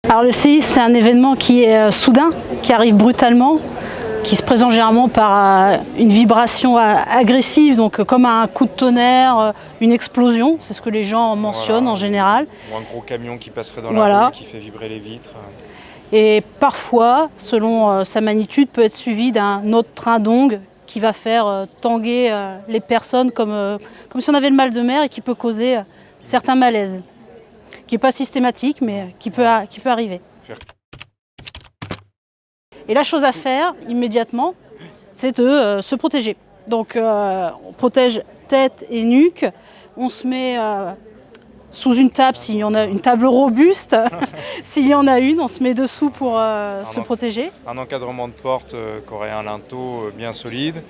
Alors le séisme, c'est un événement qui est soudain, qui arrive brutalement, qui se présente généralement par une vibration agressive, donc comme un coup de tonnerre, une explosion, c'est ce que les gens mentionnent en général. Ou un gros camion qui passerait dans la rue, qui fait vibrer les vitres. Et parfois, selon sa magnitude, peut être suivi d'un autre train d'ongues qui va faire tanguer les personnes comme si on avait le mal de mer et qui peut causer certains malaises. Qui n'est pas systématique, mais qui peut arriver. Et la chose à faire immédiatement, c'est de se protéger. Donc on protège tête et nuque, on se met sous une table, s'il y en a une table robuste, s'il y en a une, on se met dessous pour se protéger. Un encadrement de porte qui aurait un linteau bien solide.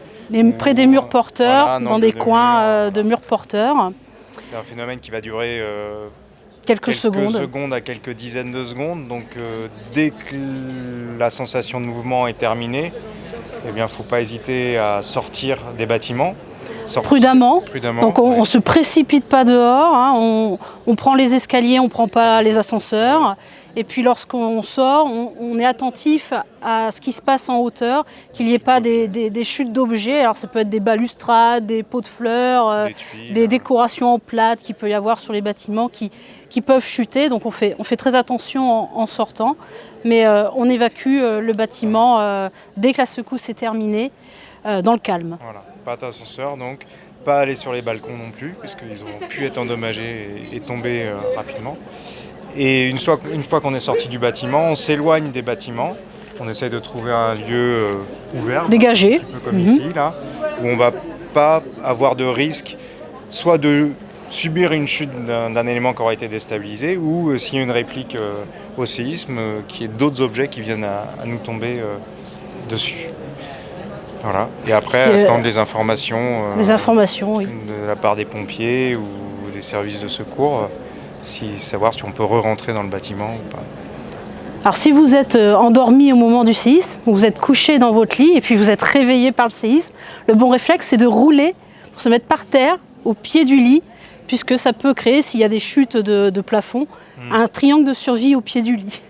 Près des murs porteurs, dans des coins de murs porteurs. C'est un phénomène qui va durer quelques secondes à quelques dizaines de secondes. Donc dès que la sensation de mouvement est terminée, eh bien, il ne faut pas hésiter à sortir des bâtiments. Prudemment. Donc on ne se précipite pas dehors, hein. On prend les escaliers, on ne prend pas les ascenseurs. Et puis lorsqu'on sort, on est attentif à ce qui se passe en hauteur, qu'il n'y ait pas des chutes d'objets. Alors ça peut être des balustrades, des pots de fleurs, des décorations en plâtre qu'il peut y avoir sur les bâtiments qui peuvent chuter. Donc on fait très attention en sortant. Mais on évacue le bâtiment dès que la secousse est terminée, dans le calme. Voilà. Pas d'ascenseur, donc pas aller sur les balcons non plus, puisqu'ils ont pu être endommagés et tomber rapidement. Et une fois qu'on est sorti du bâtiment, on s'éloigne des bâtiments. On essaie de trouver un lieu ouvert, dégagé, un peu comme ici, là, où on ne va pas avoir de risque, soit de subir une chute d'un élément qui aura été déstabilisé, ou s'il y a une réplique au séisme, qu'il y ait d'autres objets qui viennent à nous tomber dessus. Voilà. Et après, attendre les informations, oui, de la part des pompiers ou des services de secours, savoir si on peut re-rentrer dans le bâtiment ou pas. Alors si vous êtes endormi au moment du séisme, vous êtes couché dans votre lit et puis vous êtes réveillé par le séisme, le bon réflexe c'est de rouler pour se mettre par terre au pied du lit, puisque ça peut créer, s'il y a des chutes de plafond, un triangle de survie au pied du lit.